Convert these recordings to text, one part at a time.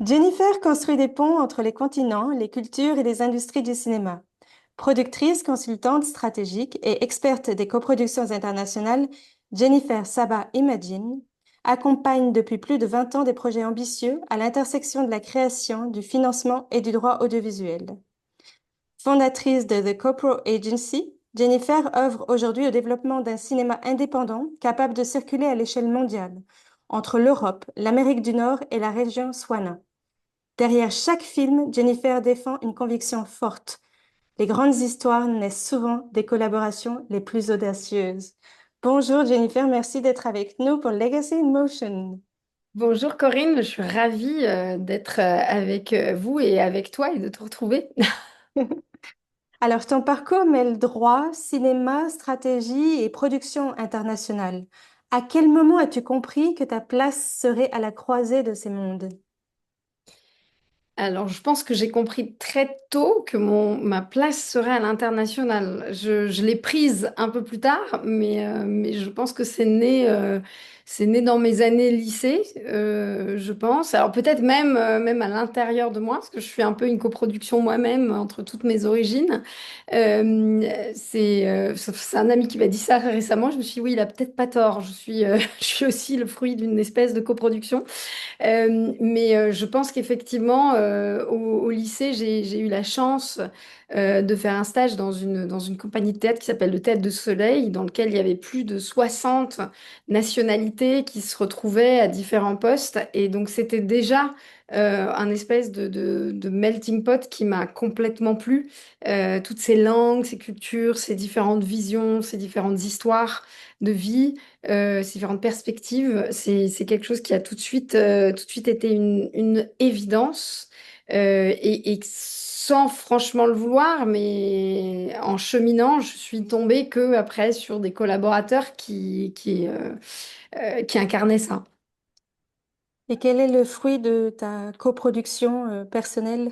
Jennifer construit des ponts entre les continents, les cultures et les industries du cinéma. Productrice, consultante stratégique et experte des coproductions internationales, Jennifer Saba Imagine accompagne depuis plus de 20 ans des projets ambitieux à l'intersection de la création, du financement et du droit audiovisuel. Fondatrice de The CoPro Agency, Jennifer œuvre aujourd'hui au développement d'un cinéma indépendant capable de circuler à l'échelle mondiale, entre l'Europe, l'Amérique du Nord et la région Swana. Derrière chaque film, Jennifer défend une conviction forte. Les grandes histoires naissent souvent des collaborations les plus audacieuses. Bonjour Jennifer, merci d'être avec nous pour Legacy in Motion. Bonjour Corinne, je suis ravie d'être avec vous et avec toi et de te retrouver. Alors, ton parcours mêle droit, cinéma, stratégie et production internationale. À quel moment as-tu compris que ta place serait à la croisée de ces mondes? Alors, je pense que j'ai compris très tôt que ma place serait à l'international. Je l'ai prise un peu plus tard, mais je pense que c'est né dans mes années lycée, je pense. Alors peut-être même à l'intérieur de moi, parce que je suis un peu une coproduction moi-même entre toutes mes origines. C'est un ami qui m'a dit ça récemment. Je me suis dit, oui, il a peut-être pas tort. Je suis aussi le fruit d'une espèce de coproduction. Mais je pense qu'effectivement, au lycée, j'ai eu la chance de faire un stage dans une compagnie de théâtre qui s'appelle le Théâtre de Soleil, dans lequel il y avait plus de 60 nationalités qui se retrouvaient à différents postes. Et donc, c'était déjà un espèce de melting pot qui m'a complètement plu. Toutes ces langues, ces cultures, ces différentes visions, ces différentes histoires de vie, ces différentes perspectives, c'est quelque chose qui a tout de suite été une évidence et sans franchement le vouloir, mais en cheminant, je suis tombée que après sur des collaborateurs qui incarnaient ça. Et quel est le fruit de ta coproduction personnelle?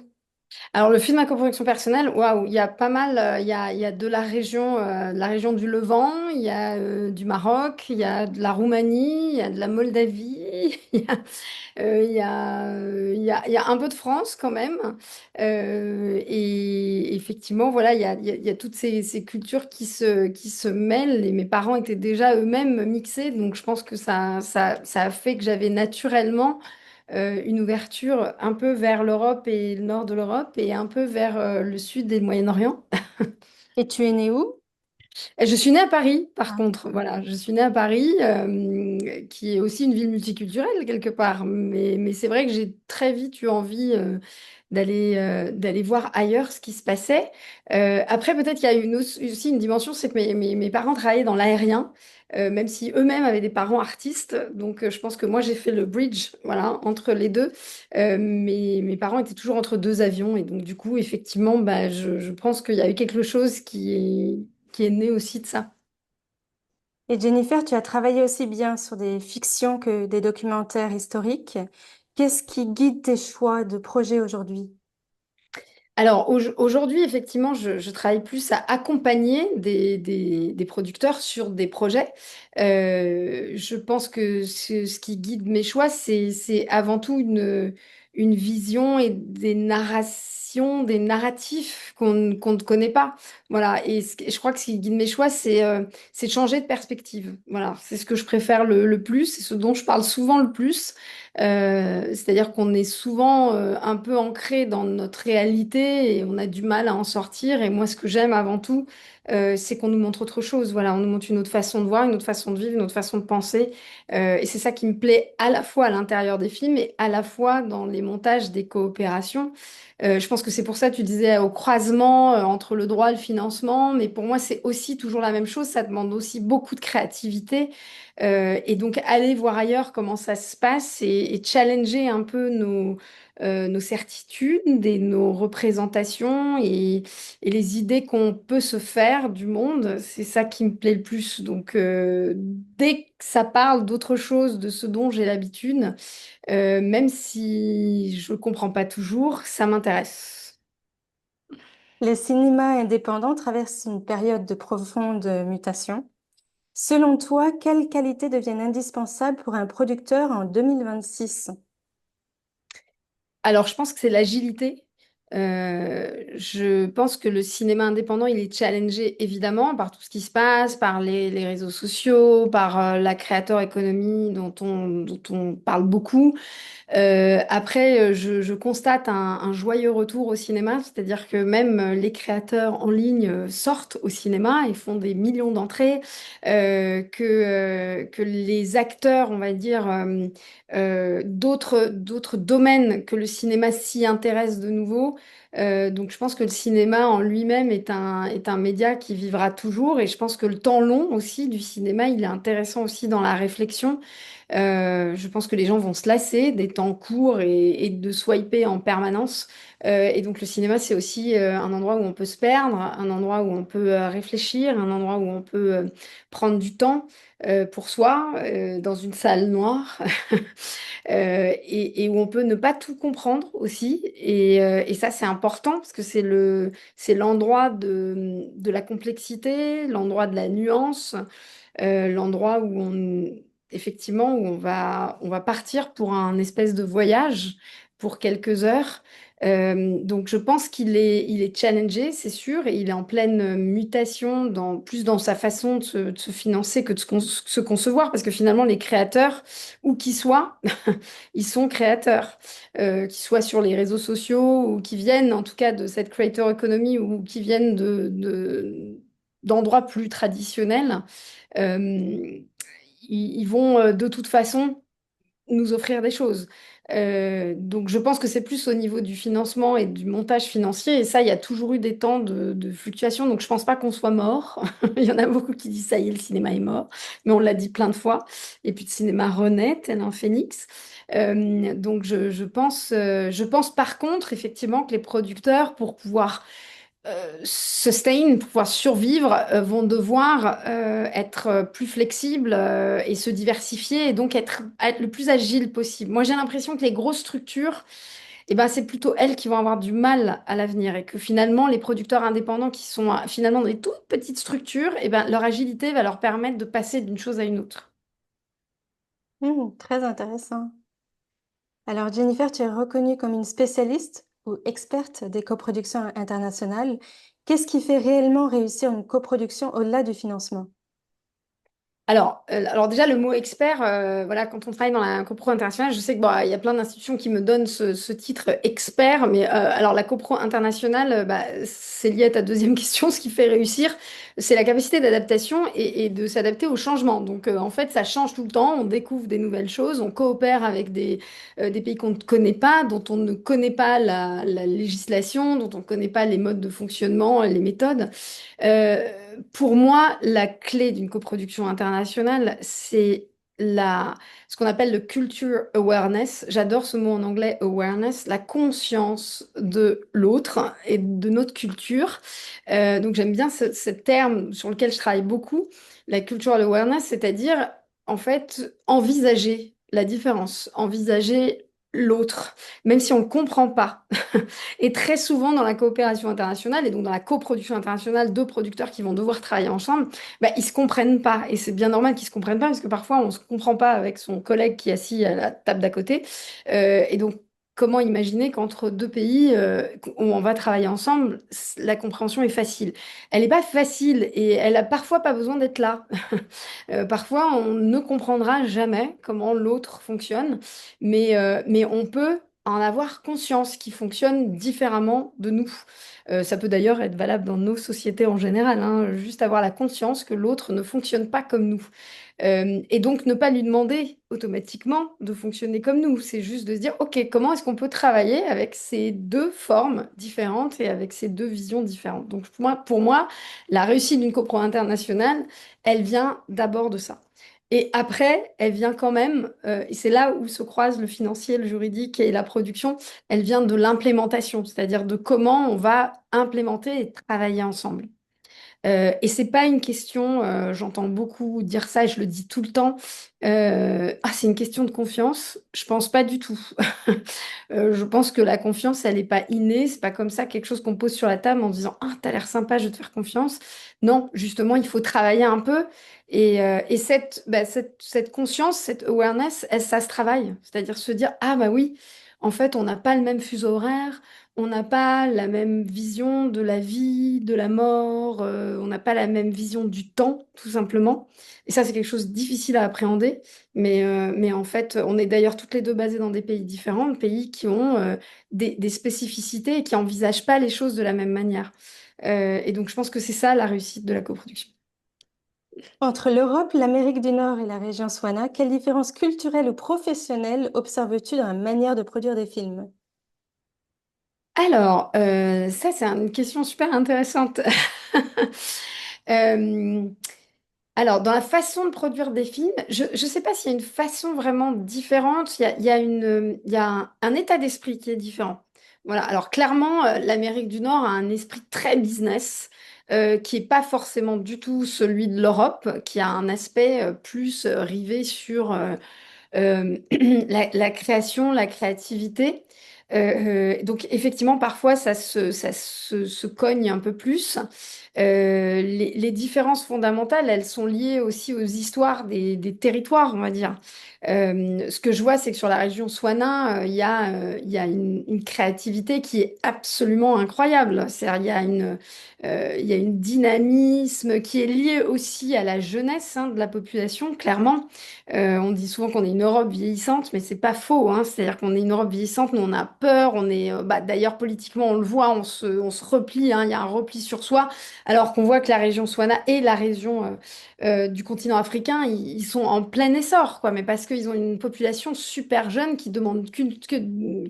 Alors, le film à coproduction personnelle, waouh, il y a pas mal. Il y a de la région du Levant, il y a du Maroc, il y a de la Roumanie, il y a de la Moldavie, il y a un peu de France quand même. Et effectivement, voilà, il y a toutes ces cultures qui se mêlent. Et mes parents étaient déjà eux-mêmes mixés, donc je pense que ça a fait que j'avais naturellement une ouverture un peu vers l'Europe et le nord de l'Europe et un peu vers le sud et le Moyen-Orient. Et tu es née où? Je suis née à Paris, par Ah. contre. Voilà, je suis née à Paris, qui est aussi une ville multiculturelle quelque part. Mais c'est vrai que j'ai très vite eu envie d'aller voir ailleurs ce qui se passait. Après, peut-être qu'il y a aussi une dimension, c'est que mes parents travaillaient dans l'aérien, même si eux-mêmes avaient des parents artistes. Donc, je pense que moi, j'ai fait le bridge, voilà, entre les deux. Mais mes parents étaient toujours entre deux avions. Et donc, du coup, effectivement, bah, je pense qu'il y a eu quelque chose qui est né aussi de ça. Et Jennifer, tu as travaillé aussi bien sur des fictions que des documentaires historiques. Qu'est-ce qui guide tes choix de projet aujourd'hui? Alors aujourd'hui, effectivement, je travaille plus à accompagner des producteurs sur des projets. Je pense que ce qui guide mes choix, c'est avant tout une vision et des narrations, des narratifs qu'on ne connaît pas. Voilà, et je crois que ce qui guide mes choix, c'est de changer de perspective. Voilà, c'est ce que je préfère le plus, c'est ce dont je parle souvent le plus. C'est-à-dire qu'on est souvent un peu ancré dans notre réalité et on a du mal à en sortir. Et moi, ce que j'aime avant tout, c'est qu'on nous montre autre chose. Voilà, on nous montre une autre façon de voir, une autre façon de vivre, une autre façon de penser. Et c'est ça qui me plaît à la fois à l'intérieur des films et à la fois dans les montages des coopérations. Je pense que c'est pour ça, tu disais, au croisement entre le droit et le financement. Mais pour moi, c'est aussi toujours la même chose. Ça demande aussi beaucoup de créativité. Et donc, aller voir ailleurs comment ça se passe et challenger un peu nos certitudes et nos représentations et les idées qu'on peut se faire du monde, c'est ça qui me plaît le plus. Donc, dès que ça parle d'autre chose de ce dont j'ai l'habitude, même si je ne comprends pas toujours, ça m'intéresse. Le cinéma indépendant traverse une période de profonde mutation. Selon toi, quelles qualités deviennent indispensables pour un producteur en 2026? Alors, je pense que c'est l'agilité. Je pense que le cinéma indépendant, il est challengé évidemment par tout ce qui se passe, par les réseaux sociaux, par la créateur économie dont on parle beaucoup. Après, je constate un joyeux retour au cinéma, c'est-à-dire que même les créateurs en ligne sortent au cinéma et font des millions d'entrées, que les acteurs, on va dire, d'autres domaines que le cinéma s'y intéressent de nouveau. Donc je pense que le cinéma en lui-même est un média qui vivra toujours et je pense que le temps long aussi du cinéma, il est intéressant aussi dans la réflexion. Je pense que les gens vont se lasser des temps courts et de swiper en permanence. Et donc le cinéma, c'est aussi un endroit où on peut se perdre, un endroit où on peut réfléchir, un endroit où on peut prendre du temps pour soi, dans une salle noire, et où on peut ne pas tout comprendre aussi. Et ça, c'est important parce que c'est l'endroit de la complexité, l'endroit de la nuance, l'endroit où effectivement, où on va partir pour un espèce de voyage pour quelques heures. Donc, je pense qu'il est challengé, c'est sûr, et il est en pleine mutation, plus dans sa façon de se financer que de se concevoir, parce que finalement, les créateurs, où qu'ils soient, ils sont créateurs, qu'ils soient sur les réseaux sociaux ou qui viennent, en tout cas, de cette creator economy ou qui viennent d'endroits plus traditionnels. euh, ils vont de toute façon nous offrir des choses. Donc je pense que c'est plus au niveau du financement et du montage financier. Et ça, il y a toujours eu des temps de fluctuation. Donc je pense pas qu'on soit mort. Il y en a beaucoup qui disent ça y est, le cinéma est mort. Mais on l'a dit plein de fois. Et puis le cinéma renaît, tel un phénix. Donc je pense par contre, effectivement, que les producteurs, pour pouvoir sustain, pour pouvoir survivre, vont devoir être plus flexibles et se diversifier et donc être le plus agile possible. Moi, j'ai l'impression que les grosses structures, eh ben, c'est plutôt elles qui vont avoir du mal à l'avenir et que finalement, les producteurs indépendants qui sont finalement dans des toutes petites structures, eh ben, leur agilité va leur permettre de passer d'une chose à une autre. Très intéressant. Alors, Jennifer, tu es reconnue comme une spécialiste ou experte des coproductions internationales. Qu'est-ce qui fait réellement réussir une coproduction au-delà du financement? Alors déjà, le mot expert, voilà, quand on travaille dans la copro internationale, je sais que bon, il y a plein d'institutions qui me donnent ce titre expert, mais alors la copro internationale, bah, c'est lié à ta deuxième question, ce qui fait réussir, c'est la capacité d'adaptation et de s'adapter au changement. Donc en fait, ça change tout le temps, on découvre des nouvelles choses, on coopère avec des pays qu'on ne connaît pas, dont on ne connaît pas la législation, dont on ne connaît pas les modes de fonctionnement, les méthodes. Euh, pour moi, la clé d'une coproduction internationale, c'est ce qu'on appelle le culture awareness. J'adore ce mot en anglais, awareness, la conscience de l'autre et de notre culture. Donc j'aime bien ce terme sur lequel je travaille beaucoup, la cultural awareness, c'est-à-dire en fait envisager la différence, envisager l'autre, même si on ne comprend pas. Et très souvent dans la coopération internationale et donc dans la coproduction internationale, deux producteurs qui vont devoir travailler ensemble, bah, ils se comprennent pas. Et c'est bien normal qu'ils se comprennent pas parce que parfois on se comprend pas avec son collègue qui est assis à la table d'à côté. Et donc comment imaginer qu'entre deux pays où on va travailler ensemble, la compréhension est facile. Elle n'est pas facile et elle a parfois pas besoin d'être là. Parfois on ne comprendra jamais comment l'autre fonctionne, mais on peut en avoir conscience qui fonctionne différemment de nous. Ça peut d'ailleurs être valable dans nos sociétés en général, hein, juste avoir la conscience que l'autre ne fonctionne pas comme nous. Et donc ne pas lui demander automatiquement de fonctionner comme nous. C'est juste de se dire, OK, comment est-ce qu'on peut travailler avec ces deux formes différentes et avec ces deux visions différentes. Donc pour moi, la réussite d'une copro internationale, elle vient d'abord de ça. Et après, elle vient quand même, et c'est là où se croisent le financier, le juridique et la production, elle vient de l'implémentation, c'est-à-dire de comment on va implémenter et travailler ensemble. Et c'est pas une question, j'entends beaucoup dire ça et je le dis tout le temps. C'est une question de confiance. Je pense pas du tout. Je pense que la confiance, elle n'est pas innée. C'est pas comme ça quelque chose qu'on pose sur la table en disant ah, t'as l'air sympa, je vais te faire confiance. Non, justement, il faut travailler un peu. Et cette conscience, cette awareness, ça se travaille. C'est-à-dire se dire, ah bah oui, en fait, on n'a pas le même fuseau horaire, on n'a pas la même vision de la vie, de la mort, on n'a pas la même vision du temps, tout simplement. Et ça, c'est quelque chose de difficile à appréhender. Mais en fait, on est d'ailleurs toutes les deux basées dans des pays différents, pays qui ont des spécificités et qui n'envisagent pas les choses de la même manière. Et donc, je pense que c'est ça la réussite de la coproduction. Entre l'Europe, l'Amérique du Nord et la région Swana, quelles différences culturelles ou professionnelles observes-tu dans la manière de produire des films? Alors, ça, c'est une question super intéressante. Euh, alors, dans la façon de produire des films, je ne sais pas s'il y a une façon vraiment différente. Il y a un état d'esprit qui est différent. Voilà. Alors, clairement, l'Amérique du Nord a un esprit très business, qui n'est pas forcément du tout celui de l'Europe, qui a un aspect plus rivé sur la création, la créativité. Donc effectivement, parfois, se cogne un peu plus. Les différences fondamentales, elles sont liées aussi aux histoires des territoires, on va dire. Ce que je vois, c'est que sur la région Swana, il y a une créativité qui est absolument incroyable. C'est-à-dire, il y a une dynamisme qui est lié aussi à la jeunesse hein, de la population, clairement. On dit souvent qu'on est une Europe vieillissante, mais c'est pas faux, hein. C'est-à-dire qu'on est une Europe vieillissante, nous on a peur, d'ailleurs politiquement on le voit, on se replie, hein, il y a un repli sur soi, alors qu'on voit que la région Swana et la région du continent africain, ils sont en plein essor, quoi, mais parce qu'ils ont une population super jeune qui demande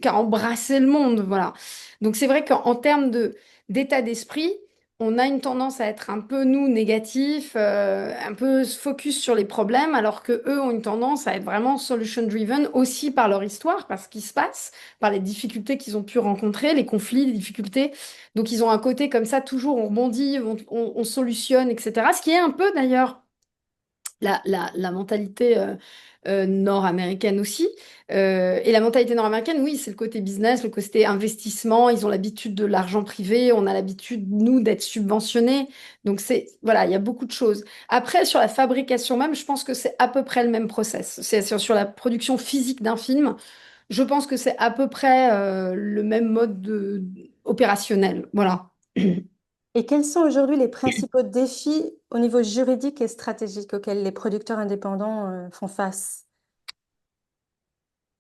qu'à embrasser le monde, voilà. Donc c'est vrai qu'en termes d'état d'esprit, on a une tendance à être un peu, nous, négatifs, un peu focus sur les problèmes, alors que eux ont une tendance à être vraiment solution-driven aussi par leur histoire, par ce qui se passe, par les difficultés qu'ils ont pu rencontrer, les conflits, les difficultés. Donc ils ont un côté comme ça, toujours on rebondit, on solutionne, etc. Ce qui est un peu d'ailleurs la mentalité nord-américaine aussi. Et la mentalité nord-américaine, oui, c'est le côté business, le côté investissement. Ils ont l'habitude de l'argent privé. On a l'habitude, nous, d'être subventionnés. Donc, voilà, il y a beaucoup de choses. Après, sur la fabrication même, je pense que c'est à peu près le même process. C'est sur la production physique d'un film. Je pense que c'est à peu près le même mode opérationnel. Voilà. Et quels sont aujourd'hui les principaux défis au niveau juridique et stratégique auxquels les producteurs indépendants font face?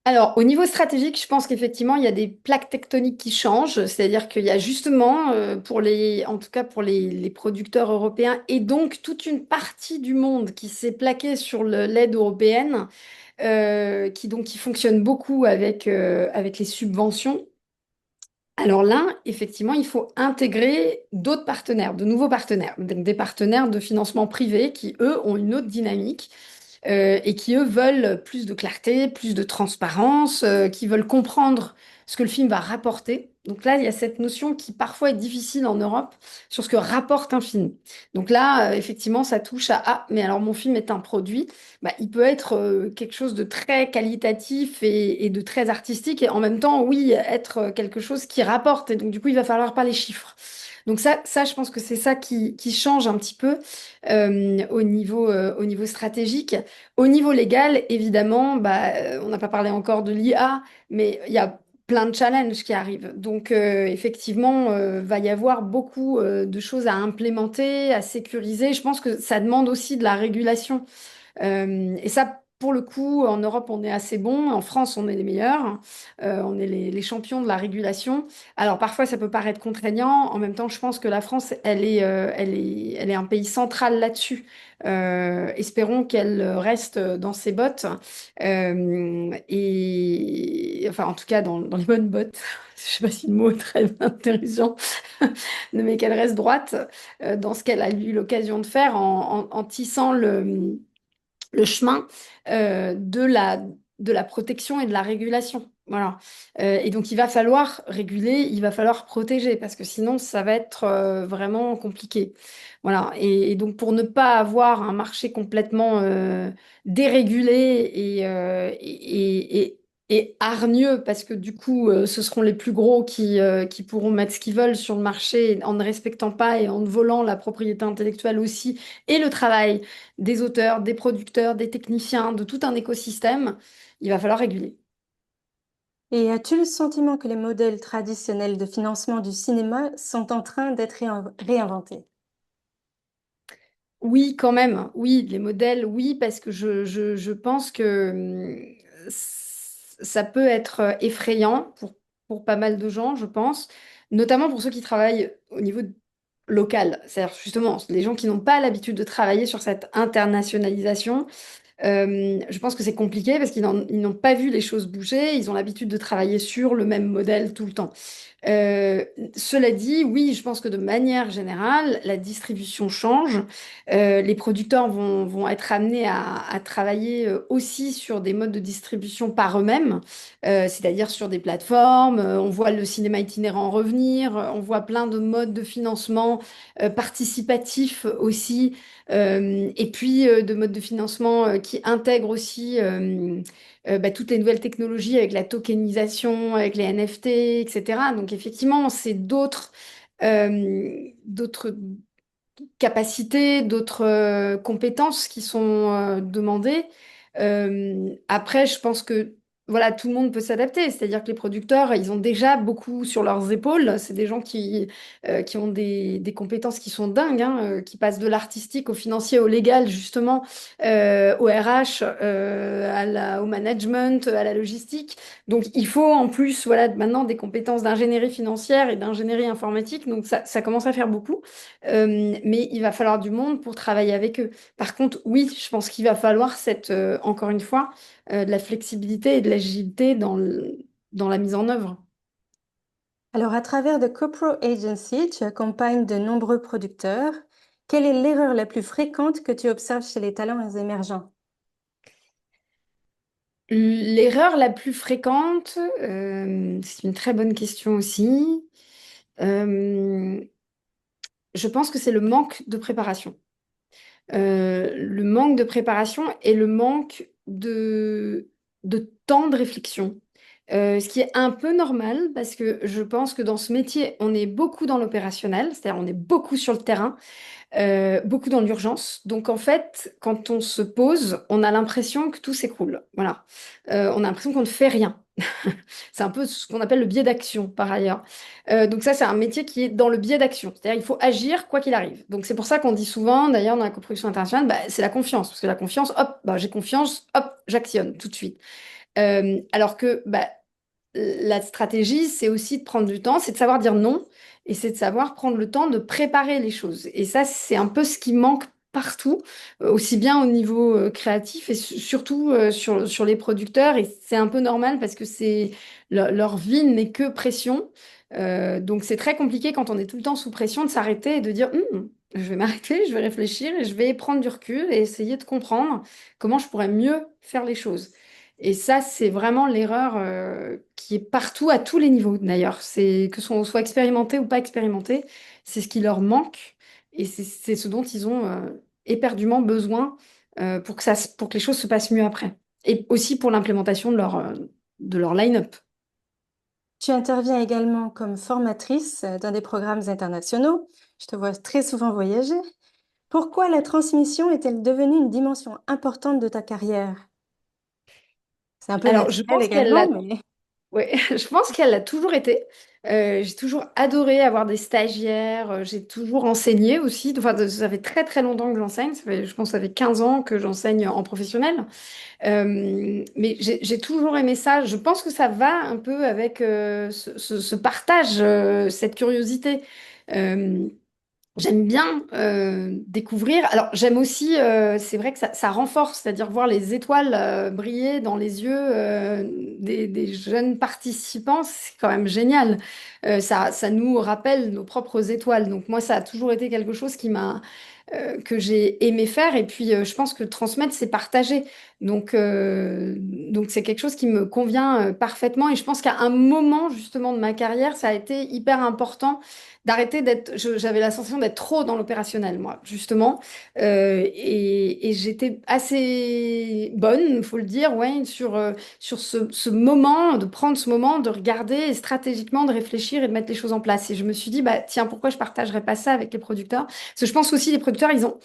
Alors, au niveau stratégique, je pense qu'effectivement, il y a des plaques tectoniques qui changent. C'est-à-dire qu'il y a justement, en tout cas pour les producteurs européens, et donc toute une partie du monde qui s'est plaquée sur l'aide européenne, qui fonctionne beaucoup avec les subventions. Alors là, effectivement, il faut intégrer d'autres partenaires, de nouveaux partenaires, donc des partenaires de financement privé qui, eux, ont une autre dynamique et qui, eux, veulent plus de clarté, plus de transparence, qui veulent comprendre ce que le film va rapporter. Donc là, il y a cette notion qui parfois est difficile en Europe sur ce que rapporte un film. Donc là, effectivement, ça touche à, ah, mais alors mon film est un produit. Bah, il peut être quelque chose de très qualitatif et de très artistique et en même temps, oui, être quelque chose qui rapporte. Et donc, du coup, il va falloir parler chiffres. Donc ça, je pense que c'est ça qui change un petit peu au niveau stratégique. Au niveau légal, évidemment, on n'a pas parlé encore de l'IA, mais il y a plein de challenges qui arrivent. Donc, effectivement, va y avoir beaucoup de choses à implémenter, à sécuriser. Je pense que ça demande aussi de la régulation. Et ça, pour le coup, en Europe, on est assez bon. En France, on est les meilleurs. On est les champions de la régulation. Alors, parfois, ça peut paraître contraignant. En même temps, je pense que la France, elle est un pays central là-dessus. Espérons qu'elle reste dans ses bottes. Enfin, en tout cas, dans les bonnes bottes. Je sais pas si le mot est très intelligent, mais qu'elle reste droite dans ce qu'elle a eu l'occasion de faire en tissant le chemin de la protection et de la régulation. Voilà. Et donc, il va falloir réguler, il va falloir protéger, parce que sinon, ça va être vraiment compliqué. Voilà. Et donc, pour ne pas avoir un marché complètement dérégulé et hargneux parce que du coup, ce seront les plus gros qui pourront mettre ce qu'ils veulent sur le marché en ne respectant pas et en volant la propriété intellectuelle aussi et le travail des auteurs, des producteurs, des techniciens, de tout un écosystème, il va falloir réguler. Et as-tu le sentiment que les modèles traditionnels de financement du cinéma sont en train d'être réinventés? Oui, quand même. Oui, les modèles, oui, parce que je pense que ça peut être effrayant pour pas mal de gens, je pense, notamment pour ceux qui travaillent au niveau local. C'est-à-dire justement les gens qui n'ont pas l'habitude de travailler sur cette internationalisation. Je pense que c'est compliqué parce ils n'ont pas vu les choses bouger, ils ont l'habitude de travailler sur le même modèle tout le temps. Euh, Cela dit, oui, je pense que de manière générale, la distribution change. Les producteurs vont être amenés à travailler aussi sur des modes de distribution par eux-mêmes, c'est-à-dire sur des plateformes. On voit le cinéma itinérant revenir, on voit plein de modes de financement participatifs aussi, et puis de modes de financement qui intègrent aussi toutes les nouvelles technologies avec la tokenisation, avec les NFT, etc. Donc effectivement, c'est d'autres capacités, d'autres compétences qui sont demandées. Après, je pense que voilà, tout le monde peut s'adapter. C'est-à-dire que les producteurs, ils ont déjà beaucoup sur leurs épaules. C'est des gens qui ont des compétences qui sont dingues, hein, qui passent de l'artistique au financier, au légal, justement, au RH, au management, à la logistique. Donc, il faut en plus, voilà, maintenant des compétences d'ingénierie financière et d'ingénierie informatique. Donc, ça commence à faire beaucoup. Mais il va falloir du monde pour travailler avec eux. Par contre, oui, je pense qu'il va falloir encore une fois, de la flexibilité et de l'agilité dans la mise en œuvre. Alors, à travers The CoPro Agency, tu accompagnes de nombreux producteurs. Quelle est l'erreur la plus fréquente que tu observes chez les talents émergents? L'erreur la plus fréquente, c'est une très bonne question aussi. Euh, je pense que c'est le manque de préparation. Le manque de préparation et le manque de temps de réflexion. Ce qui est un peu normal parce que je pense que dans ce métier, on est beaucoup dans l'opérationnel, c'est-à-dire on est beaucoup sur le terrain, beaucoup dans l'urgence. Donc en fait, quand on se pose, on a l'impression que tout s'écroule. Voilà. On a l'impression qu'on ne fait rien. C'est un peu ce qu'on appelle le biais d'action par ailleurs. Donc ça, c'est un métier qui est dans le biais d'action. C'est-à-dire il faut agir quoi qu'il arrive. Donc c'est pour ça qu'on dit souvent, d'ailleurs dans la coproduction internationale, bah, c'est la confiance. Parce que la confiance, hop, bah, j'ai confiance, hop, j'actionne tout de suite. Alors que bah, la stratégie, c'est aussi de prendre du temps, c'est de savoir dire non et c'est de savoir prendre le temps de préparer les choses. Et ça, c'est un peu ce qui manque partout, aussi bien au niveau créatif et surtout sur les producteurs. Et c'est un peu normal parce que leur vie n'est que pression. Donc c'est très compliqué quand on est tout le temps sous pression de s'arrêter et de dire je vais m'arrêter, je vais réfléchir et je vais prendre du recul et essayer de comprendre comment je pourrais mieux faire les choses. Et ça, c'est vraiment l'erreur qui est partout, à tous les niveaux d'ailleurs. C'est que on soit expérimenté ou pas expérimenté, c'est ce qui leur manque et c'est ce dont ils ont éperdument besoin pour que les choses se passent mieux après. Et aussi pour l'implémentation de leur line-up. Tu interviens également comme formatrice dans des programmes internationaux. Je te vois très souvent voyager. Pourquoi la transmission est-elle devenue une dimension importante de ta carrière? C'est un peu Alors, je naturel pense qu'elle l'a également, mais Ouais, je pense qu'elle l'a toujours été. J'ai toujours adoré avoir des stagiaires. J'ai toujours enseigné aussi. Enfin, ça fait très très longtemps que j'enseigne. Je pense que ça fait 15 ans que j'enseigne en professionnel. Mais j'ai toujours aimé ça. Je pense que ça va un peu avec ce partage, cette curiosité. Euh, J'aime bien découvrir. Alors, j'aime aussi, c'est vrai que ça renforce, c'est-à-dire voir les étoiles briller dans les yeux des jeunes participants, c'est quand même génial. Ça nous rappelle nos propres étoiles. Donc, moi, ça a toujours été quelque chose que j'ai aimé faire. Et puis, je pense que transmettre, c'est partager. Donc c'est quelque chose qui me convient parfaitement. Et je pense qu'à un moment, justement, de ma carrière, ça a été hyper important d'arrêter d'être, j'avais la sensation d'être trop dans l'opérationnel, moi, justement. Et j'étais assez bonne, il faut le dire, ouais, sur ce moment, de prendre ce moment, de regarder et stratégiquement, de réfléchir et de mettre les choses en place. Et je me suis dit, bah, tiens, pourquoi je partagerais pas ça avec les producteurs? Parce que je pense aussi les producteurs, ils ont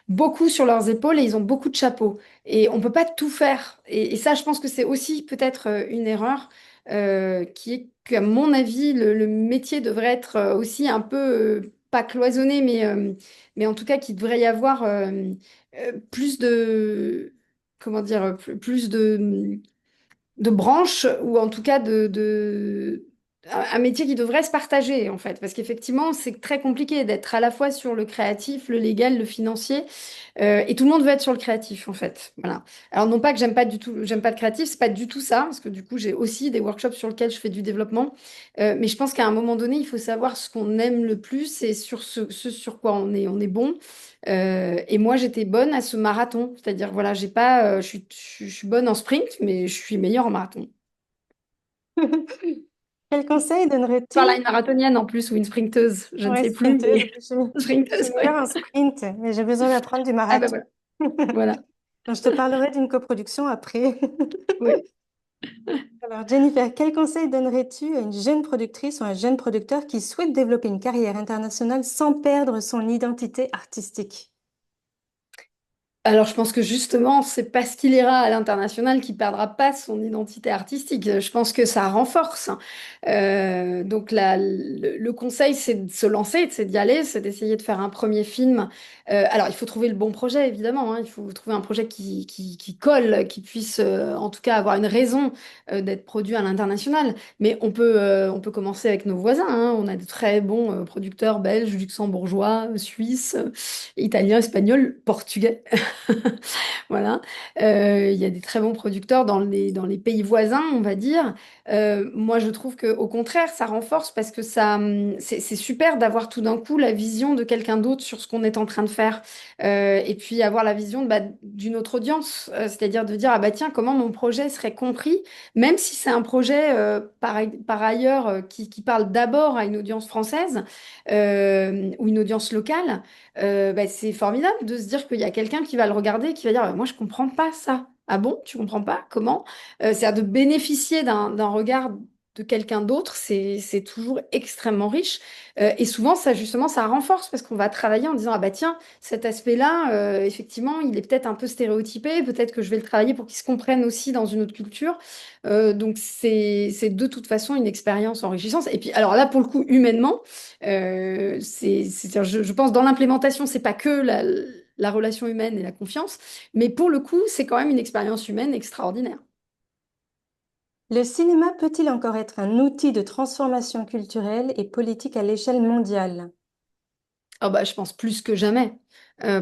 beaucoup sur leurs épaules et ils ont beaucoup de chapeaux. Et on peut pas tout faire. Et ça, je pense que c'est aussi peut-être une erreur qui est qu'à mon avis, le métier devrait être aussi un peu, pas cloisonné, mais en tout cas, qu'il devrait y avoir plus de, comment dire, plus de branches ou en tout cas un métier qui devrait se partager en fait parce qu'effectivement c'est très compliqué d'être à la fois sur le créatif, le légal, le financier et tout le monde veut être sur le créatif en fait. Voilà. Alors non pas que j'aime pas du tout, j'aime pas le créatif, c'est pas du tout ça parce que du coup j'ai aussi des workshops sur lesquels je fais du développement. Mais je pense qu'à un moment donné il faut savoir ce qu'on aime le plus et sur ce sur quoi on est bon. Et moi, j'étais bonne à ce marathon. C'est-à-dire, voilà, j'ai pas, je suis bonne en sprint, mais je suis meilleure en marathon. Quel conseil Je parle donnerais-tu? à une marathonienne en plus ou une sprinteuse, je ne Ouais, sais plus, sprinteuse. mais Je suis sprinteuse, meilleure oui. en sprint, mais j'ai besoin d'apprendre du Ah ben marathon. voilà, voilà. Donc, je te parlerai d'une coproduction après. Oui. Alors, Jennifer, quel conseil donnerais-tu à une jeune productrice ou un jeune producteur qui souhaite développer une carrière internationale sans perdre son identité artistique? Alors, je pense que justement, c'est parce qu'il ira à l'international qu'il perdra pas son identité artistique. Je pense que ça renforce. Donc, le conseil, c'est de se lancer, c'est d'y aller, c'est d'essayer de faire un premier film. Alors, il faut trouver le bon projet, évidemment, hein. Il faut trouver un projet qui colle, qui puisse, en tout cas, avoir une raison, d'être produit à l'international. Mais on peut commencer avec nos voisins, hein. On a de très bons, producteurs belges, luxembourgeois, suisses, italiens, espagnols, portugais. Voilà. Il y a des très bons producteurs dans les pays voisins, on va dire. Moi, je trouve que au contraire, ça renforce parce que c'est super d'avoir tout d'un coup la vision de quelqu'un d'autre sur ce qu'on est en train de faire. Et puis avoir la vision d'une autre audience. C'est-à-dire de dire, ah bah tiens, comment mon projet serait compris, même si c'est un projet par ailleurs qui parle d'abord à une audience française ou une audience locale. Bah, c'est formidable de se dire qu'il y a quelqu'un qui va le regarder et qui va dire, moi je comprends pas ça. Ah bon, tu comprends pas? Comment? C'est-à-dire de bénéficier d'un regard de quelqu'un d'autre, c'est toujours extrêmement riche. Et souvent, ça justement, ça renforce parce qu'on va travailler en disant, ah bah tiens, cet aspect-là, effectivement, il est peut-être un peu stéréotypé, peut-être que je vais le travailler pour qu'il se comprenne aussi dans une autre culture. Donc c'est de toute façon une expérience enrichissante. Et puis alors là, pour le coup, humainement, je pense dans l'implémentation, c'est pas que la relation humaine et la confiance, mais pour le coup, c'est quand même une expérience humaine extraordinaire. Le cinéma peut-il encore être un outil de transformation culturelle et politique à l'échelle mondiale? Ah bah, je pense plus que jamais.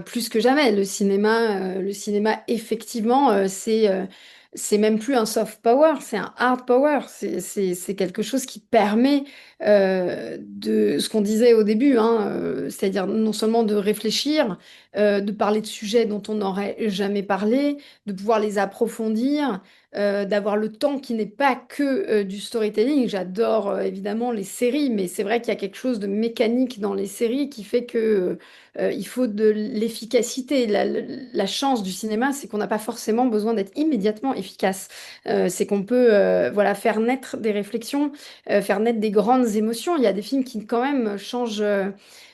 Plus que jamais. Le cinéma effectivement, c'est même plus un soft power, c'est un hard power. C'est quelque chose qui permet de ce qu'on disait au début, hein, c'est-à-dire non seulement de réfléchir, de parler de sujets dont on n'aurait jamais parlé, de pouvoir les approfondir, d'avoir le temps qui n'est pas que du storytelling. J'adore évidemment les séries, mais c'est vrai qu'il y a quelque chose de mécanique dans les séries qui fait que il faut de l'efficacité. La chance du cinéma, c'est qu'on n'a pas forcément besoin d'être immédiatement efficace. C'est qu'on peut voilà, faire naître des réflexions, faire naître des grandes émotions. Il y a des films qui quand même changent.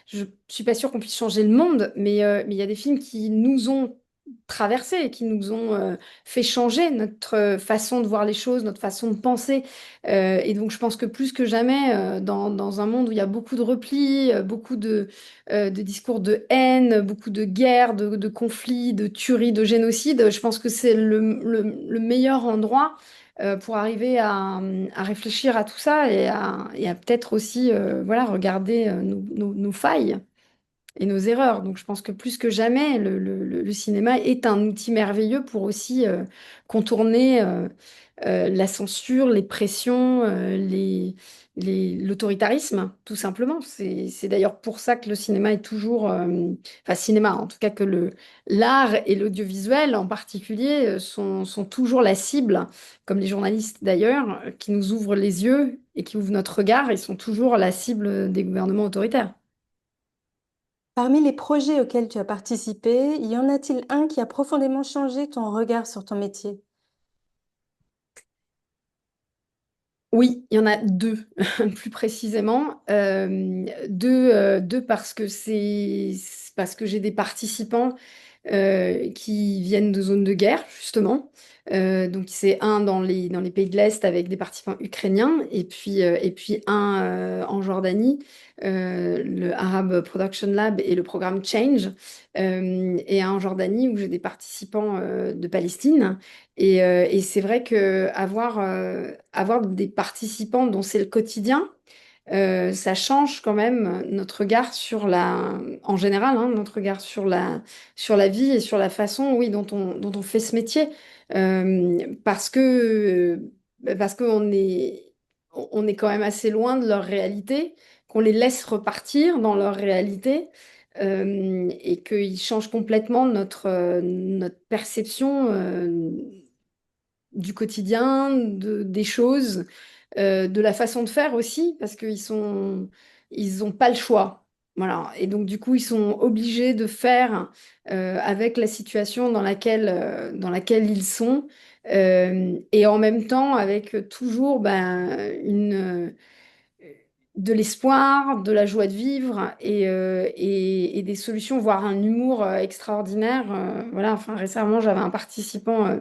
Je suis pas sûre qu'on puisse changer le monde, mais il y a des films qui nous ont traversés, qui nous ont fait changer notre façon de voir les choses, notre façon de penser. Et donc je pense que plus que jamais, dans un monde où il y a beaucoup de replis, beaucoup de discours de haine, beaucoup de guerres, de conflits, de tueries, de génocides, je pense que c'est le meilleur endroit pour arriver à réfléchir à tout ça et à peut-être aussi voilà, regarder nos failles et nos erreurs. Donc je pense que plus que jamais, le cinéma est un outil merveilleux pour aussi contourner la censure, les pressions, l'autoritarisme, tout simplement. C'est d'ailleurs pour ça que le cinéma est toujours, enfin cinéma, en tout cas que l'art et l'audiovisuel en particulier sont toujours la cible, comme les journalistes d'ailleurs, qui nous ouvrent les yeux et qui ouvrent notre regard, ils sont toujours la cible des gouvernements autoritaires. Parmi les projets auxquels tu as participé, y en a-t-il un qui a profondément changé ton regard sur ton métier? Oui, il y en a deux, plus précisément. Deux parce que j'ai des participants qui viennent de zones de guerre, justement. Donc c'est un dans les pays de l'Est avec des participants ukrainiens et puis un en Jordanie, le Arab Production Lab et le programme Change, et un en Jordanie où j'ai des participants de Palestine. Et c'est vrai que avoir des participants dont c'est le quotidien, ça change quand même notre regard sur en général, hein, notre regard sur la vie et sur la façon, oui, dont on fait ce métier. Parce on est quand même assez loin de leur réalité, qu'on les laisse repartir dans leur réalité, et qu'ils changent complètement notre perception, du quotidien, des choses, de la façon de faire aussi, parce ils ont pas le choix. Voilà. Et donc, du coup, ils sont obligés de faire avec la situation dans laquelle ils sont, et en même temps avec toujours ben, de l'espoir, de la joie de vivre et des solutions, voire un humour extraordinaire. Voilà, enfin, récemment, j'avais un participant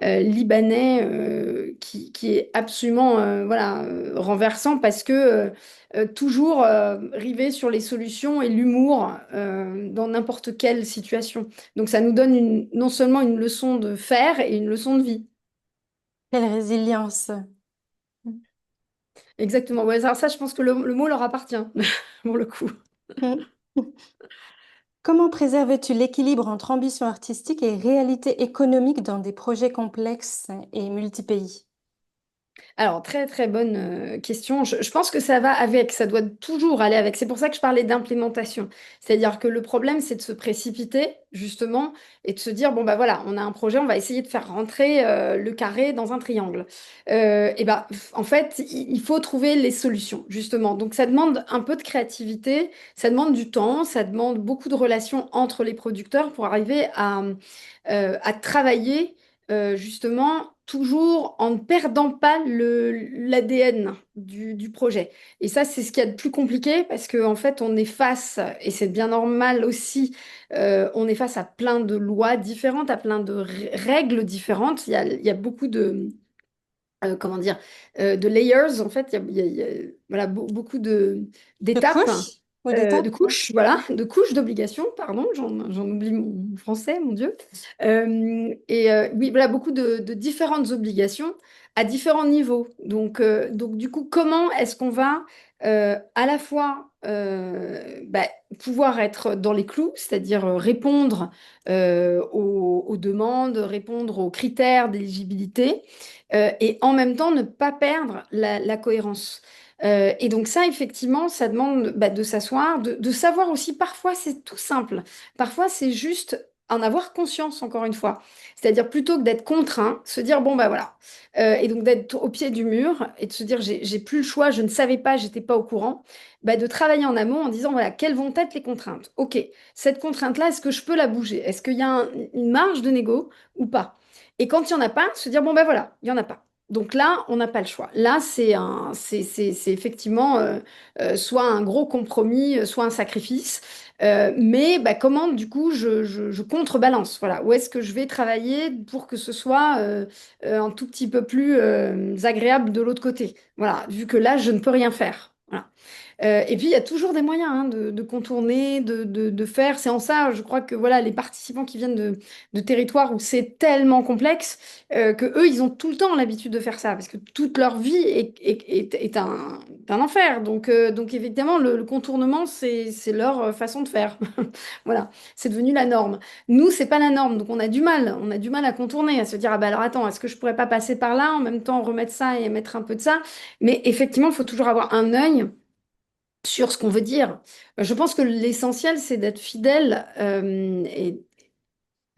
libanais qui est absolument voilà, renversant parce que toujours rivé sur les solutions et l'humour dans n'importe quelle situation. Donc ça nous donne non seulement une leçon de faire et une leçon de vie. Quelle résilience. Exactement. Ouais, ça, je pense que le mot leur appartient, pour le coup. Comment préserves-tu l'équilibre entre ambition artistique et réalité économique dans des projets complexes et multi-pays? Alors, très très bonne question. Je pense que ça va avec, ça doit toujours aller avec. C'est pour ça que je parlais d'implémentation. C'est-à-dire que le problème, c'est de se précipiter, justement, et de se dire, bon, bah voilà, on a un projet, on va essayer de faire rentrer le carré dans un triangle. Et ben, en fait, il faut trouver les solutions, justement. Donc, ça demande un peu de créativité, ça demande du temps, ça demande beaucoup de relations entre les producteurs pour arriver à travailler justement toujours en ne perdant pas l'ADN du projet. Et ça, c'est ce qu'il y a de plus compliqué parce qu'en fait, on est face, et c'est bien normal aussi, on est face à plein de lois différentes, à plein de règles différentes. Il y a beaucoup comment dire, de layers, en fait, voilà, beaucoup De d'étapes, couches ou d'étapes? de couches, voilà, de couches d'obligations, pardon, j'en oublie mon français, mon Dieu. Oui, voilà, beaucoup de différentes obligations à différents niveaux. Donc du coup, comment est-ce qu'on va à la fois bah, pouvoir être dans les clous, c'est-à-dire répondre aux demandes, répondre aux critères d'éligibilité, et en même temps ne pas perdre la cohérence. Et donc ça, effectivement, ça demande bah, de s'asseoir, de savoir aussi, parfois c'est tout simple, parfois c'est juste en avoir conscience, encore une fois. C'est-à-dire plutôt que d'être contraint, se dire, bon, bah voilà. Et donc d'être au pied du mur et de se dire, j'ai plus le choix, je ne savais pas, j'étais pas au courant, bah, de travailler en amont en disant, voilà, quelles vont être les contraintes? Ok, cette contrainte-là, est-ce que je peux la bouger? Est-ce qu'il y a une marge de négo ou pas? Et quand il n'y en a pas, se dire, bon ben voilà, il n'y en a pas. Donc là, on n'a pas le choix. Là, c'est effectivement soit un gros compromis, soit un sacrifice. Mais bah, comment, du coup, je contrebalance? Voilà. Où est-ce que je vais travailler pour que ce soit un tout petit peu plus agréable de l'autre côté? Voilà. Vu que là, je ne peux rien faire. Voilà. Et puis, il y a toujours des moyens hein, de contourner, de faire. C'est en ça, je crois que voilà, les participants qui viennent de territoires où c'est tellement complexe que eux, ils ont tout le temps l'habitude de faire ça, parce que toute leur vie est un enfer. Donc évidemment, le contournement, c'est leur façon de faire. Voilà, c'est devenu la norme. Nous, c'est pas la norme, donc on a du mal à contourner, à se dire, ah bah alors attends, est-ce que je pourrais pas passer par là, en même temps remettre ça et mettre un peu de ça? Mais effectivement, il faut toujours avoir un œil sur ce qu'on veut dire. Je pense que l'essentiel, c'est d'être fidèle,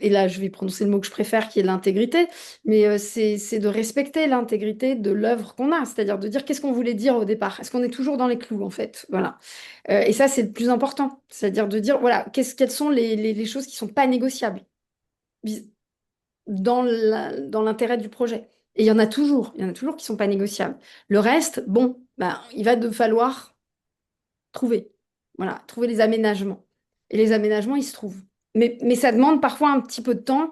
et là, je vais prononcer le mot que je préfère, qui est l'intégrité, mais c'est de respecter l'intégrité de l'œuvre qu'on a, c'est-à-dire de dire qu'est-ce qu'on voulait dire au départ. Est-ce qu'on est toujours dans les clous, en fait? Voilà. Et ça, c'est le plus important, c'est-à-dire de dire, voilà, quelles sont les choses qui sont pas négociables dans l'intérêt du projet. Et il y en a toujours qui sont pas négociables. Le reste, bon, bah, il va de falloir trouver. Voilà, trouver les aménagements. Et les aménagements, ils se trouvent. Mais ça demande parfois un petit peu de temps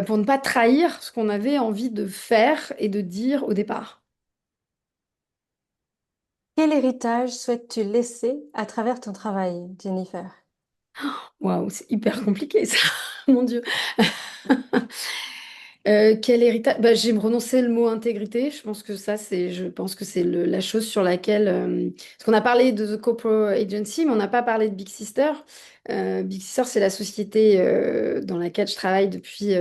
pour ne pas trahir ce qu'on avait envie de faire et de dire au départ. Quel héritage souhaites-tu laisser à travers ton travail, Jennifer? Waouh, c'est hyper compliqué ça, mon Dieu. Quel héritage? Bah, j'ai renoncé le mot intégrité. Je pense que ça, je pense que c'est la chose sur laquelle, parce qu'on a parlé de The Copro Agency, mais on n'a pas parlé de Big Sister. Big Sister, c'est la société dans laquelle je travaille depuis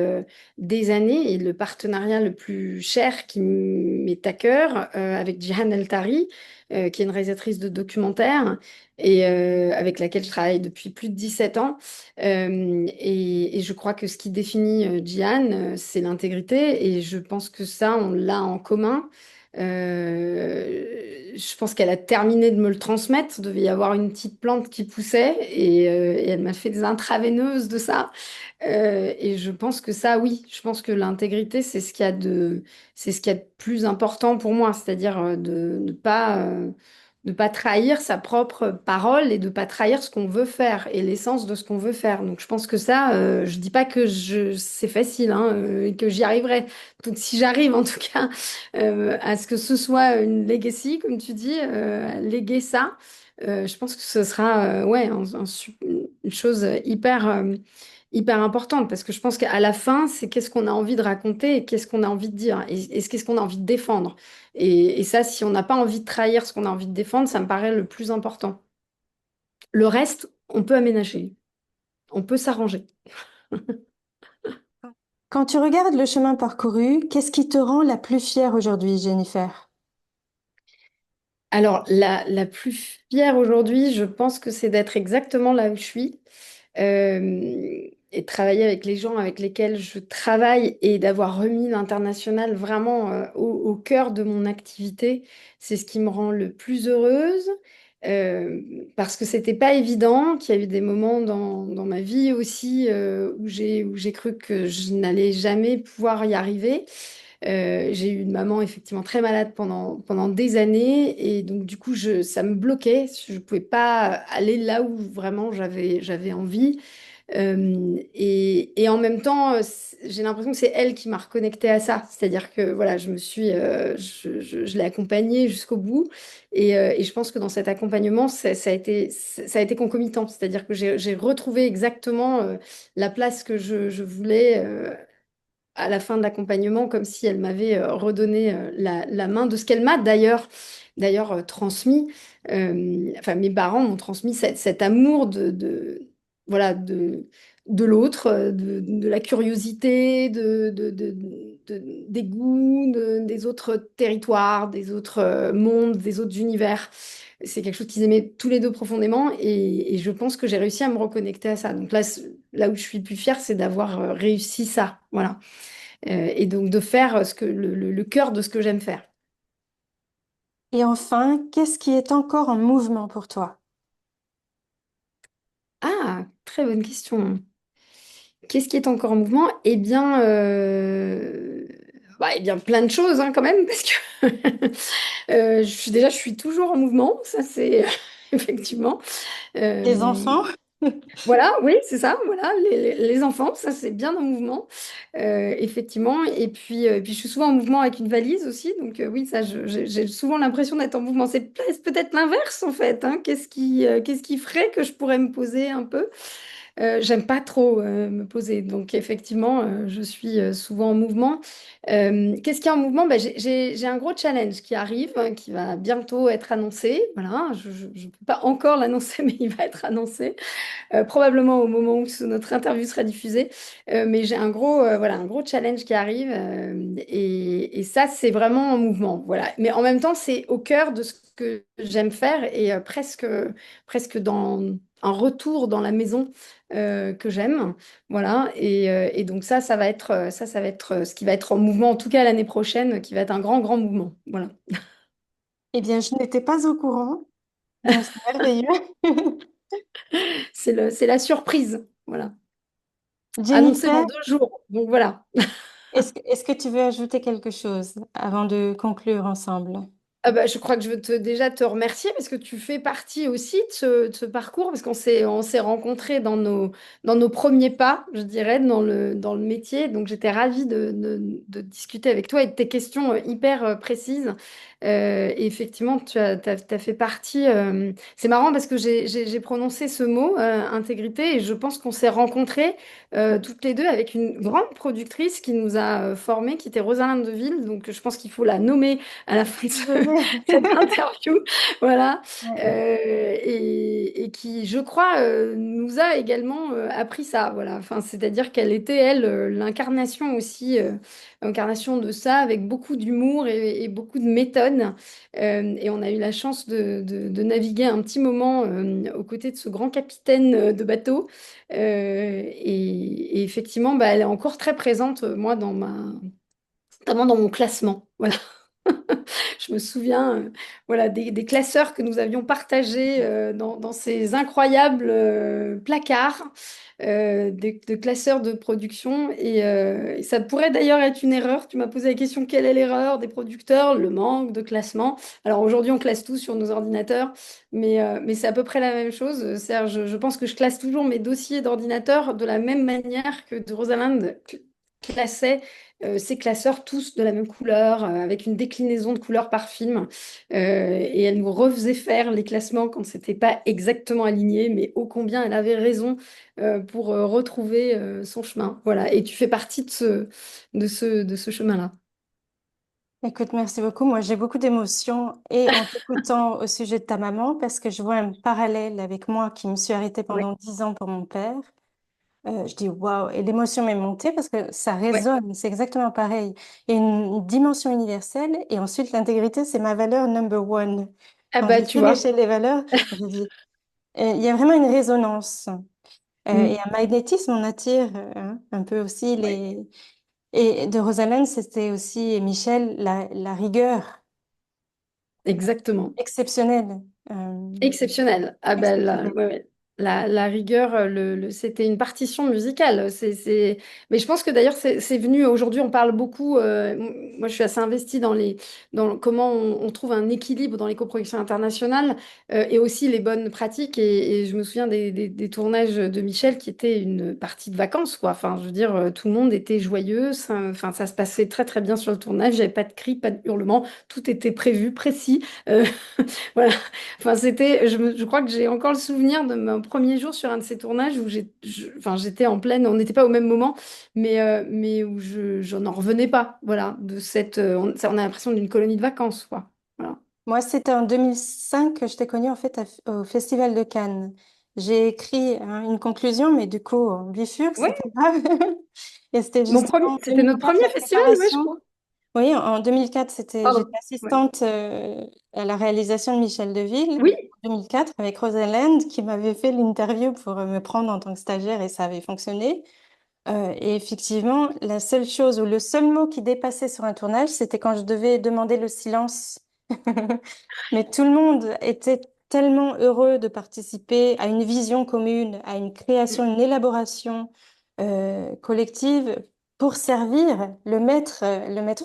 des années et le partenariat le plus cher qui m'est à cœur avec Jihan El Tari, qui est une réalisatrice de documentaires et avec laquelle je travaille depuis plus de 17 ans. Et je crois que ce qui définit Jihan, c'est l'intégrité. Et je pense que ça, on l'a en commun. Je pense qu'elle a terminé de me le transmettre. Il devait y avoir une petite plante qui poussait et elle m'a fait des intraveineuses de ça. Et je pense que ça, oui, je pense que l'intégrité, c'est ce qu'il y a de plus important pour moi. C'est-à-dire de ne pas trahir sa propre parole et de pas trahir ce qu'on veut faire et l'essence de ce qu'on veut faire. Donc je pense que ça, je dis pas que c'est facile hein, et que j'y arriverai. Donc si j'arrive en tout cas à ce que ce soit une legacy, comme tu dis, à léguer ça, je pense que ce sera ouais, une chose hyper importante parce que je pense qu'à la fin, c'est qu'est-ce qu'on a envie de raconter et qu'est-ce qu'on a envie de dire et qu'est-ce qu'on a envie de défendre. Et ça, si on n'a pas envie de trahir ce qu'on a envie de défendre, ça me paraît le plus important. Le reste, on peut aménager, on peut s'arranger. Quand tu regardes le chemin parcouru, qu'est-ce qui te rend la plus fière aujourd'hui, Jennifer? Alors, la plus fière aujourd'hui, je pense que c'est d'être exactement là où je suis et de travailler avec les gens avec lesquels je travaille et d'avoir remis l'international vraiment au cœur de mon activité. C'est ce qui me rend le plus heureuse parce que c'était pas évident, qu'il y a eu des moments dans ma vie aussi où j'ai cru que je n'allais jamais pouvoir y arriver. J'ai eu une maman effectivement très malade pendant des années et donc du coup ça me bloquait. Je ne pouvais pas aller là où vraiment j'avais envie. Et en même temps, j'ai l'impression que c'est elle qui m'a reconnectée à ça. C'est-à-dire que voilà, je l'ai accompagnée jusqu'au bout et je pense que dans cet accompagnement, ça a été concomitant. C'est-à-dire que j'ai retrouvé exactement la place que je voulais. À la fin de l'accompagnement, comme si elle m'avait redonné la main de ce qu'elle m'a d'ailleurs transmis. Enfin, mes parents m'ont transmis cet amour voilà, de l'autre, de la curiosité, des goûts, des autres territoires, des autres mondes, des autres univers. C'est quelque chose qu'ils aimaient tous les deux profondément et je pense que j'ai réussi à me reconnecter à ça. Donc là, là où je suis le plus fière, c'est d'avoir réussi ça. Voilà. Et donc de faire le cœur de ce que j'aime faire. Et enfin, qu'est-ce qui est encore en mouvement pour toi? Ah, très bonne question. Qu'est-ce qui est encore en mouvement? Eh bien, plein de choses hein, quand même, parce que je suis toujours en mouvement, ça c'est effectivement. Tes Euh, enfants? Voilà, oui, c'est ça, voilà, les enfants, ça c'est bien en mouvement, effectivement. Et puis je suis souvent en mouvement avec une valise aussi, donc oui, ça, j'ai souvent l'impression d'être en mouvement. C'est peut-être l'inverse en fait, hein. Qu'est-ce qui ferait que je pourrais me poser un peu? J'aime pas trop me poser, donc effectivement, je suis souvent en mouvement. Qu'est-ce qui est en mouvement? Ben, j'ai un gros challenge qui arrive, hein, qui va bientôt être annoncé. Voilà, je ne peux pas encore l'annoncer, mais il va être annoncé. Probablement au moment où notre interview sera diffusée. Mais j'ai voilà, un gros challenge qui arrive et ça, c'est vraiment en mouvement. Voilà. Mais en même temps, c'est au cœur de ce que j'aime faire et presque dans un retour dans la maison que j'aime. Voilà. Et donc ça va être ce qui va être en mouvement, en tout cas l'année prochaine, qui va être un grand, grand mouvement. Voilà. Eh bien, je n'étais pas au courant, donc c'est merveilleux. C'est la surprise. Voilà. Annoncé dans Jennifer, 2 jours. Donc voilà. est-ce que tu veux ajouter quelque chose avant de conclure ensemble? Ah bah, je crois que je veux déjà te remercier parce que tu fais partie aussi de ce parcours, parce qu'on s'est rencontrés dans nos premiers pas, je dirais, dans le métier. Donc j'étais ravie de discuter avec toi et de tes questions hyper précises. Et effectivement, t'as fait partie. C'est marrant parce que j'ai prononcé ce mot, intégrité, et je pense qu'on s'est rencontrés toutes les deux avec une grande productrice qui nous a formés, qui était Rosalind Deville. Donc je pense qu'il faut la nommer à la fin de Je vais. cette interview, voilà, Ouais. et qui, je crois, nous a également appris ça, voilà. Enfin, c'est-à-dire qu'elle était, elle, l'incarnation aussi, incarnation de ça, avec beaucoup d'humour et beaucoup de méthode. Et on a eu la chance de naviguer un petit moment aux côtés de ce grand capitaine de bateau. Et effectivement, bah, elle est encore très présente, moi, notamment dans mon classement. Voilà. Je me souviens voilà, des classeurs que nous avions partagés dans ces incroyables placards de classeurs de production. Et ça pourrait d'ailleurs être une erreur. Tu m'as posé la question, quelle est l'erreur des producteurs? Le manque de classement. Alors aujourd'hui, on classe tout sur nos ordinateurs, mais c'est à peu près la même chose. C'est-à-dire, je pense que je classe toujours mes dossiers d'ordinateur de la même manière que de Rosalind classait ces classeurs tous de la même couleur, avec une déclinaison de couleurs par film. Et elle nous refaisait faire les classements quand c'était pas exactement aligné, mais ô combien elle avait raison pour retrouver son chemin. Voilà. Et tu fais partie de ce chemin-là. Écoute, merci beaucoup. Moi, j'ai beaucoup d'émotions et en t'écoutant au sujet de ta maman parce que je vois un parallèle avec moi qui me suis arrêtée Ouais, pendant 10 ans pour mon père. Je dis waouh, et l'émotion m'est montée parce que ça ouais. résonne, c'est exactement pareil. Il y a une dimension universelle et ensuite l'intégrité, c'est ma valeur number one. Ah Quand bah, j'ai tu fait vois. l'échelle des valeurs, j'ai dit, il y a vraiment une résonance et Mm. un magnétisme, on attire un peu aussi Ouais, les. Et de Rosalind, c'était aussi, et Michel, la rigueur exactement. exceptionnelle. euh, Exceptionnel. Ah ben exceptionnelle. ouais, ouais. La rigueur, c'était une partition musicale. Mais je pense que d'ailleurs, c'est venu aujourd'hui, on parle beaucoup. Moi, je suis assez investie comment on trouve un équilibre dans les coproductions internationales et aussi les bonnes pratiques. Et je me souviens des tournages de Michel qui étaient une partie de vacances, quoi. Enfin, je veux dire, tout le monde était joyeux. Enfin, ça se passait très, très bien sur le tournage. Il n'y avait pas de cris, pas de hurlements. Tout était prévu, précis. Voilà. Enfin, je crois que j'ai encore le souvenir de mon premier jour sur un de ces tournages où enfin, j'étais en pleine, on n'était pas au même moment, mais où je n'en revenais pas, voilà, on a l'impression d'une colonie de vacances, quoi. Voilà. Moi, c'était en 2005 que je t'ai connue en fait au Festival de Cannes. J'ai écrit une conclusion, mais du coup, en bifurque, c'est Ouais, pas grave. Et c'était justement en c'était notre 2004, premier la festival, ouais, je préparation. crois. Oui, en 2004, j'étais Pardon. Ouais. assistante à la réalisation de Michel Deville Oui, en 2004 avec Rosalind qui m'avait fait l'interview pour me prendre en tant que stagiaire et ça avait fonctionné. Et effectivement, la seule chose ou le seul mot qui dépassait sur un tournage, c'était quand je devais demander le silence. Mais tout le monde était tellement heureux de participer à une vision commune, à une création, une élaboration collective pour servir le maître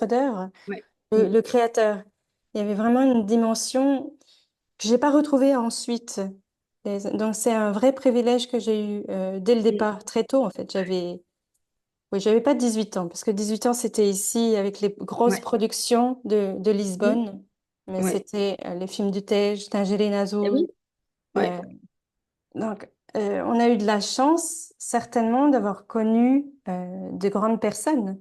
d'œuvre, ouais. le créateur. Il y avait vraiment une dimension que j'ai pas retrouvée ensuite. Donc, c'est un vrai privilège que j'ai eu dès le Mm. départ, très tôt, en fait. Oui, j'avais pas 18 ans, parce que 18 ans, c'était ici avec les grosses Ouais. productions de Mm. Lisbonne. Mais Ouais. c'était les films du Tej, Tangerine Eh Azul. oui. Ouais. euh, donc, on a eu de la chance, certainement, d'avoir connu de grandes personnes.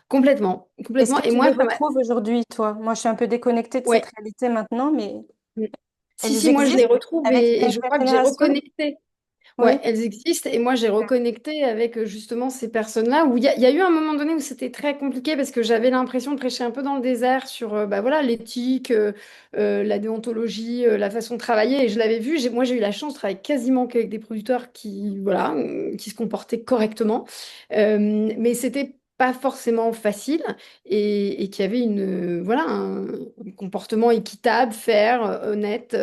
Complètement. Est-ce Complètement. que Et tu moi, les ça m'a... retrouves aujourd'hui, toi? Moi, je suis un peu déconnectée de cette Ouais. réalité maintenant, mais Mm. Si, elles si, moi je les existent retrouve avec ta et je nouvelle crois que j'ai génération? reconnecté. Ouais, Oui. elles existent et moi j'ai reconnecté avec justement ces personnes-là où il y a eu un moment donné où c'était très compliqué parce que j'avais l'impression de prêcher un peu dans le désert sur bah, voilà, l'éthique, la déontologie, la façon de travailler et je l'avais vu. Moi j'ai eu la chance de travailler quasiment qu'avec des producteurs qui, voilà, qui se comportaient correctement. Mais c'était pas forcément facile et qui avaient voilà, un comportement équitable, fair, honnête,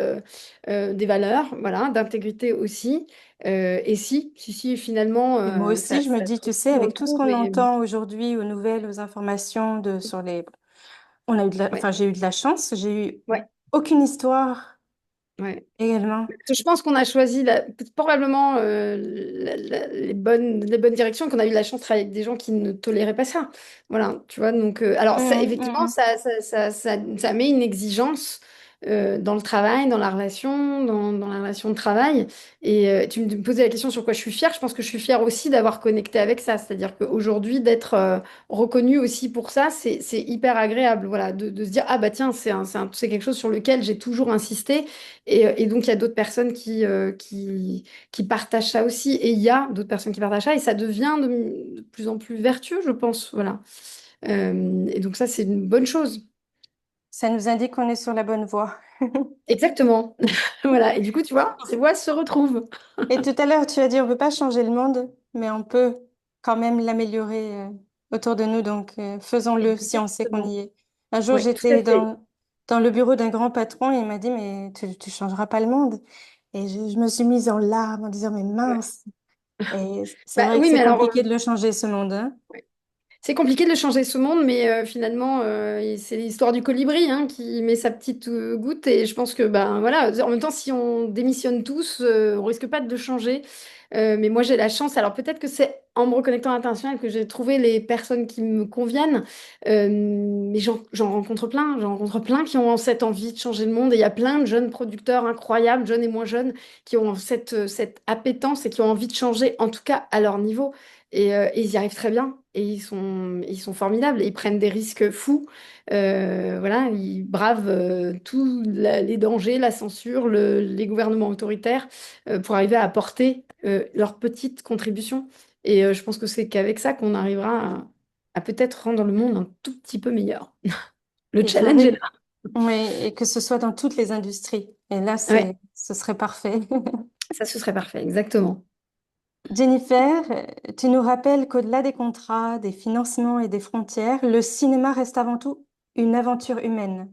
des valeurs, voilà, d'intégrité aussi. Et si, finalement, Et moi aussi, je me ça dis, tu sais, se avec tout ce retrouve qu'on et... entend aujourd'hui aux nouvelles, aux informations sur les... On a eu Ouais, enfin, j'ai eu de la chance, j'ai eu ouais, aucune histoire ouais. également. Je pense qu'on a choisi probablement les bonnes directions, qu'on a eu la chance de travailler avec des gens qui ne toléraient pas ça. Voilà, tu vois, donc, alors ça, Hum, hum, effectivement, hum. ça met une exigence dans le travail, dans la relation, dans la relation de travail. Et tu me posais la question sur quoi je suis fière. Je pense que je suis fière aussi d'avoir connecté avec ça. C'est-à-dire qu'aujourd'hui, d'être reconnue aussi pour ça, c'est hyper agréable. Voilà, de se dire, ah bah tiens, c'est quelque chose sur lequel j'ai toujours insisté. Et donc, il y a d'autres personnes qui partagent ça aussi. Et il y a d'autres personnes qui partagent ça. Et ça devient de plus en plus vertueux, je pense. Voilà. Et donc, ça, c'est une bonne chose. Ça nous indique qu'on est sur la bonne voie. Exactement. Voilà. Et du coup, tu vois, ces voix se retrouvent. Et tout à l'heure, tu as dit, on ne peut pas changer le monde, mais on peut quand même l'améliorer autour de nous. Donc, faisons-le si on sait qu'on Exactement. y est. Un jour, Oui, tout à j'étais fait. dans le bureau d'un grand patron et il m'a dit, mais tu changeras pas le monde. Et je me suis mise en larmes en disant, mais Ouais. mince. Et c'est Bah, vrai que oui, c'est mais alors, compliqué de le changer, ce monde, hein. c'est compliqué de changer ce monde, mais finalement, c'est l'histoire du colibri hein, qui met sa petite goutte. Et je pense que, ben voilà, en même temps, si on démissionne tous, on risque pas de le changer. Mais moi, j'ai la chance. Alors peut-être que c'est en me reconnectant à l'international que j'ai trouvé les personnes qui me conviennent. Mais j'en rencontre plein. J'en rencontre plein qui ont cette envie de changer le monde. Et il y a plein de jeunes producteurs incroyables, jeunes et moins jeunes, qui ont cette appétence et qui ont envie de changer, en tout cas à leur niveau. Et ils y arrivent très bien. Et ils sont formidables. Et ils prennent des risques fous. Voilà, ils bravent tous les dangers, la censure, les gouvernements autoritaires pour arriver à apporter leur petite contribution. Et je pense que c'est qu'avec ça qu'on arrivera à peut-être rendre le monde un tout petit peu meilleur. Le Et challenge est là. oui, et que ce soit dans toutes les industries. Et là, Ouais, ce serait parfait. ça ce serait parfait, exactement. Jennifer, tu nous rappelles qu'au-delà des contrats, des financements et des frontières, le cinéma reste avant tout une aventure humaine,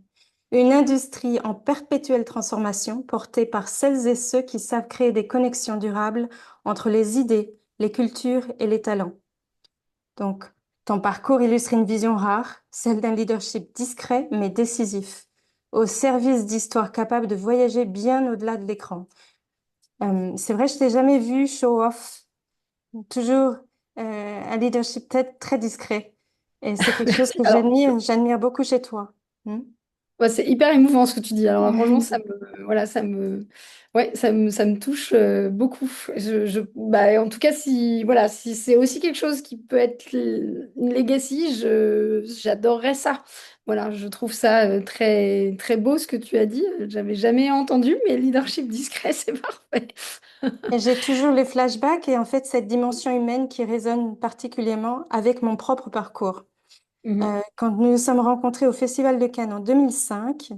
une industrie en perpétuelle transformation portée par celles et ceux qui savent créer des connexions durables entre les idées, les cultures et les talents. Donc, ton parcours illustre une vision rare, celle d'un leadership discret mais décisif, au service d'histoires capables de voyager bien au-delà de l'écran. C'est vrai, je t'ai jamais vu show off. Toujours un leadership très discret. Et c'est quelque chose que Alors, j'admire beaucoup chez toi. Hmm. ouais, c'est hyper émouvant ce que tu dis. Alors franchement, voilà, ouais, ça me touche beaucoup. Bah, en tout cas, si, voilà, si c'est aussi quelque chose qui peut être une legacy, j'adorerais ça. Voilà, je trouve ça très, très beau ce que tu as dit. J'avais jamais entendu, mais leadership discret, c'est parfait. Et j'ai toujours les flashbacks et en fait cette dimension humaine qui résonne particulièrement avec mon propre parcours. Mhm. Quand nous nous sommes rencontrés au Festival de Cannes en 2005,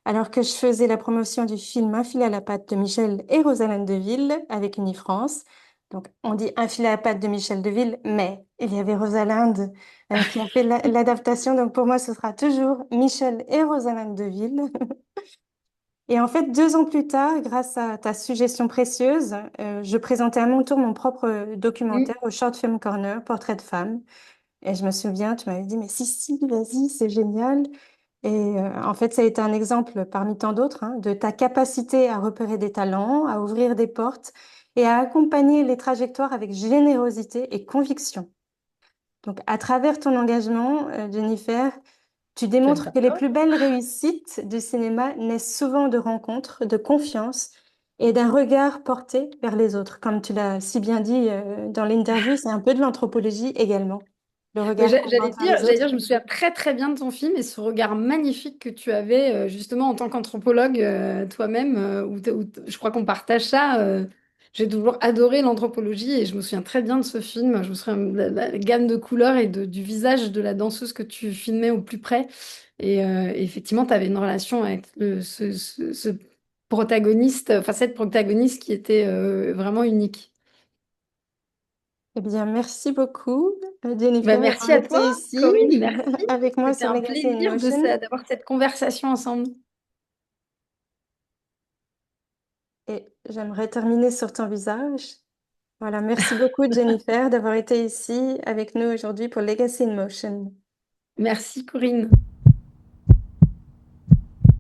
alors que je faisais la promotion du film Un fil à la patte de Michel et Rosalinde Deville avec Unifrance. Donc, on dit Un fil à la patte de Michel Deville, mais il y avait Rosalinde qui a fait l'adaptation. Donc, pour moi, ce sera toujours Michel et Rosalinde Deville. Et en fait, 2 ans plus tard, grâce à ta suggestion précieuse, je présentais à mon tour mon propre Mhm. documentaire au Short Film Corner, Portrait de femme. Et je me souviens, tu m'avais dit, mais si, vas-y, c'est génial. Et en fait, ça a été un exemple parmi tant d'autres, hein, de ta capacité à repérer des talents, à ouvrir des portes et à accompagner les trajectoires avec générosité et conviction. Donc, à travers ton engagement, Jennifer, tu démontres que les J'adore. plus belles réussites du cinéma naissent souvent de rencontres, de confiance et d'un regard porté vers les autres. Comme tu l'as si bien dit dans l'interview, c'est un peu de l'anthropologie également, le Mais regard qu'on porte vers les j'allais autres. dire, je me souviens très très bien de ton film et ce regard magnifique que tu avais justement en tant qu'anthropologue toi-même, je crois qu'on partage ça. J'ai toujours adoré l'anthropologie et je me souviens très bien de ce film. Je me souviens de la gamme de couleurs et du visage de la danseuse que tu filmais au plus près. Et effectivement, tu avais une relation avec ce protagoniste, enfin cette protagoniste qui était vraiment unique. Eh bien, merci beaucoup, Bah, Jennifer, merci d'avoir à toi, été ici Corinne, merci. avec moi C'était sur un Legacy in plaisir Motion. d'avoir cette conversation ensemble. Et j'aimerais terminer sur ton visage. Voilà, merci beaucoup, Jennifer, d'avoir été ici avec nous aujourd'hui pour Legacy in Motion. Merci, Corinne.